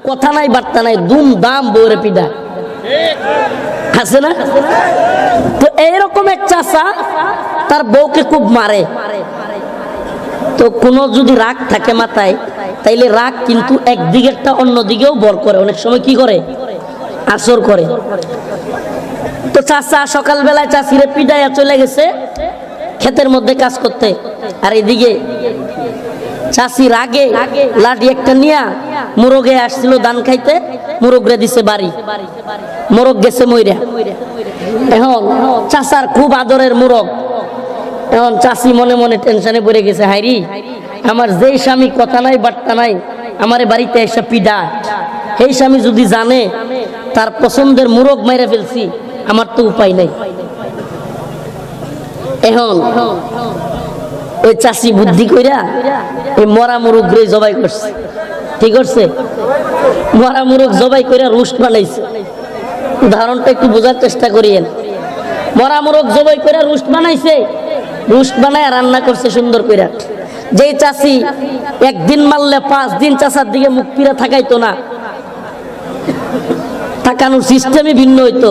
কথা নাই বার্তা নাই, দুম দাম বউরে পিডা আছে না? তো এইরকম এক চাচা তার বউকে খুব মারে। তো কোনো যদি রাগ থাকে মাথায়, তাইলে রাগ কিন্তু একদিকেরটা অন্যদিকেও বর করে, অনেক সময় কি করে, আসর করে। তো চাচা সকালবেলায় চাচিরে পিডাইয়া চলে গেছে ক্ষেতের মধ্যে কাজ করতে, আর এদিকে চাচি রাগে লাঠি একটা নিয়া মোরগে আসছিল ধান খাইতে, মোরগরে দিছে বাড়ি, মোরগ গেছে মইরা। এখন চাচার খুব আদরের মোরগ, এখন চাচি মনে মনে টেনশনে পড়ে গেছে, হাইরি আমার যেই স্বামী কথা নাই বার্তা নাই আমারে বাড়িতে এসে পিডা, সেই স্বামী যদি জানে তার পছন্দের মোরগ মাইরা ফেলছি, আমার তো উপায় নাই। এখন ওই চাষি বুদ্ধি কইরা ওই মরা মুরগ জবাই করছে। ঠিক করছে, মরা মুরগ জবাই কইরা রোস্ট বানাইছে। উদাহরণটা একটু বোঝার চেষ্টা করিয়েন। মরা মুরগ জবাই কইরা রোস্ট বানাইছে, রোস্ট বানায় রান্না করছে সুন্দর কইরা। যেই চাষি একদিন মারলে 5 দিন চাষার দিকে মুখ ফিরা থাকাইতো না, তাকানোর সিস্টেমই ভিন্ন হইতো।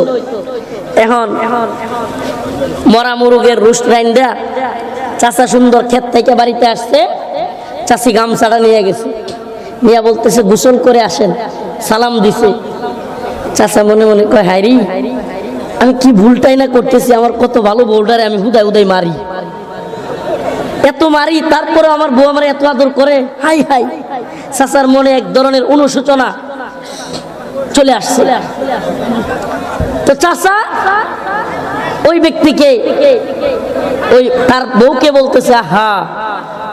এখন মরা মুরগের রোস্ট রাইন্দা চাচা সুন্দর ক্ষেত থেকে বাড়িতে আসছে, চাচি গামছাটা নিয়ে গেছে, নিয়ে বলতেছে গোসল করে আসেন, সালাম দিছে। চাচা মনে মনে কয়, হাইরি আমি কি ভুলটাই না করতেছি, আমার কত ভালো বউটারে আমি হুদায় হুদায় মারি, এত মারি, তারপরে আমার বউ আমার এত আদর করে, হাই হাই। চাচার মনে এক ধরনের অনুশোচনা চলে আসছে। তো চাচা ওই ব্যক্তিকে, ওই তার বউকে বলতেছে, হা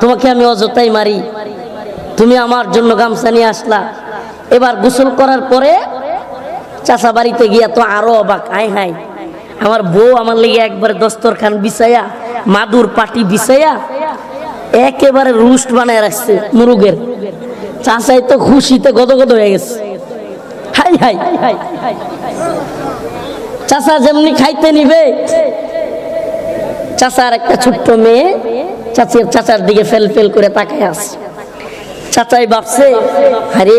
তোমাকে আমি অযথাই মারি, তুমি আমার জন্য গামছা নিয়ে আসলা। এবার গোসল করার পরে চাচা বাড়িতে গিয়া তো আরো অবাক, হাই হাই আমার বউ আমার লেগে একবারে দস্তরখান বিছাইয়া মাদুর পাটি বিছাইয়া একেবারে রোস্ট বানায় রাখছে মুরগের। চাচাই তো খুশিতে গদগদ হয়ে গেছে, হাই হাই। চাচা যেমনি খাইতে নিবে, চাচার একটা ছোট্ট মেয়ে চাচার দিকে ফেল ফেল করে তাকায় আছে। চাচাই ভাবছে, আরে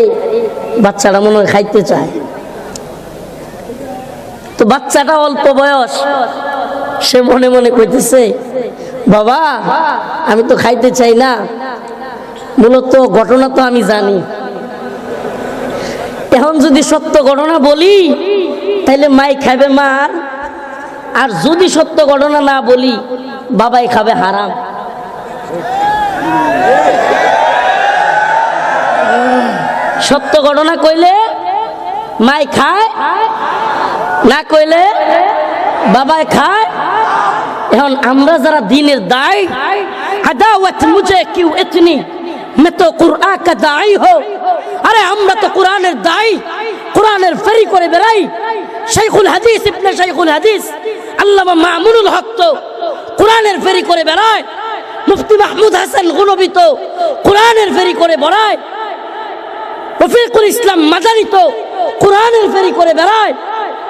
বাচ্চাটা মনে হয় খাইতে চায়। তো বাচ্চাটা অল্প বয়স, সে মনে মনে কইতেছে, বাবা আমি তো খাইতে চাই না, মূলত ঘটনা তো আমি জানি, এখন যদি সত্য ঘটনা বলি তাইলে মাই খাবে মার, আর যদি সত্য ঘটনা না বলি বাবাই খাবে হারাম। সত্য ঘটনা কইলে মাই খায়, না কইলে বাবাই খায়। এখন আমরা যারা দিনের দায়, আদাওয়াত মুঝে কিউ ইতনি, मैं तो कुरान का दाई हो, अरे আমরা তো কোরআনের দায়ী, কোরআনের ফেরি করে বেড়াই। শাইখুল হাদিস ইবনে শাইখুল হাদিস আল্লামা মামুনুল হক তো কোরআনের ফেরি করে বেড়ায়, মুফতি মাহমুদ হাসান গুনবী তো কোরআনের ফেরি করে বেড়ায়, রফিকুল ইসলাম মাদানী তো কোরআনের ফেরি করে বেড়ায়,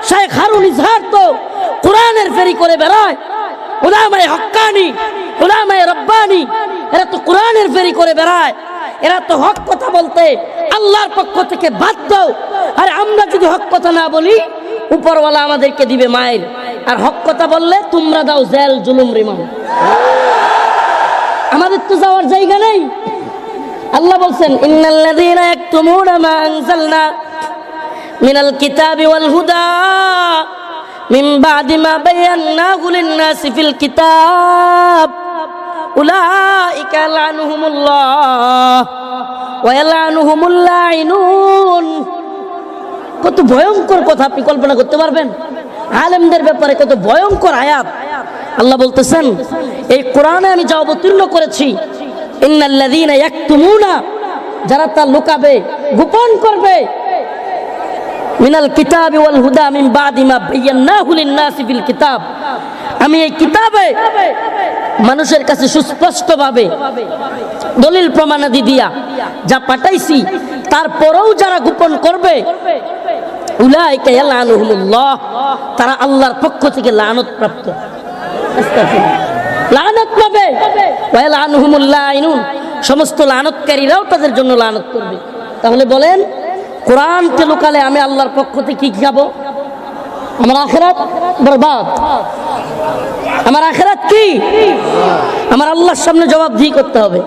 শাইখ হারুন ইজহার তো কোরআনের ফেরি করে বেড়ায়, উলামায়ে হক্কানি, উলামায়ে রব্বানি এরা তো কোরআনের ফেরি করে বেড়ায়। এরা তো হক কথা বলতে আল্লাহর পক্ষ থেকে বাধ্য। আর আমরা যদি হক কথা না বলি উপরওয়ালা আমাদেরকে দিবে মায়ের, আর হক কথা বললে তোমরা দাও জেল জুলুম রিমান্ড। আমাদের তো যাওয়ার জায়গা নেই। আল্লাহ বলছেন, ইন্নাল্লাযীনা ইয়াকতুমুনা মা আনজালনা মিনাল কিতাবি ওয়াল হুদা মিন বাদি মা বায়ান্নাহু লিন-নাসি ফিল কিতাব উলাইকা লানুহুমুল্লাহ ওয়া ইয়ালানুহুমুল লাইনুন। কত ভয়ঙ্কর কথা আপনি কল্পনা করতে পারবেন? আলেমদের ব্যাপারে কত ভয়ঙ্কর আয়াত। আল্লাহ বলতেছেন, এই কোরআনে আমি যা অবতীর্ণ করেছি, ইন্নাল্লাযীনা ইয়াকতুমুনা, যারা তা লুকাবে, গোপন করবে, মিনাল কিতাবি ওয়াল হুদা মিন বাদি মা বায়ান্নাহু লিন-নাসি ফিল কিতাব, আমি এই কিতাবে মানুষের কাছে সুস্পষ্টভাবে দলিল প্রমাণাদি দিয়া যা পাঠাইছি, তারপরেও যারা গোপন করবে, উলাইকা ইয়ালানুহুমুল্লাহ, তারা আল্লাহর পক্ষ থেকে লানত প্রাপ্ত, লানত পাবে। ওয়া ইয়ালানুহুমুল লাইনুন, সমস্ত লানতকারীরাও তাদের জন্য লানত করবে। তাহলে বলেন কোরআনকে লুকালে আমি আল্লাহর পক্ষ থেকে কি খাবো? আমার আখিরাত বরবাদ। আমার আখিরাত কি? আমার আল্লাহর সামনে জবাবদিহি করতে হবে।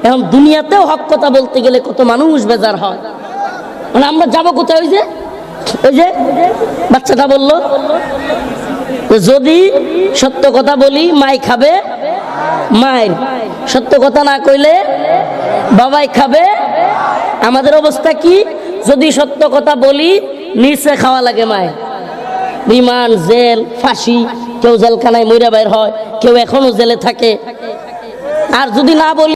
এখন দুনিয়াতেও হক কথা বলতে গেলে কত মানুষ বেজার হয়। মানে আমরা যাবো কোথায়? ওই যে বাচ্চাটা বললো, যদি সত্য কথা বলি মাই খাবে মায়ের, সত্য কথা না কইলে বাবাই খাবে। আমাদের অবস্থা কি? যদি সত্য কথা বলি নিচে খাওয়া লাগে মায়ের, রিমান্ড, জেল, ফাঁসি, কেউ জেলখানায় মইরা বের হয়, কেউ এখনো জেলে থাকে। আর যদি না বলি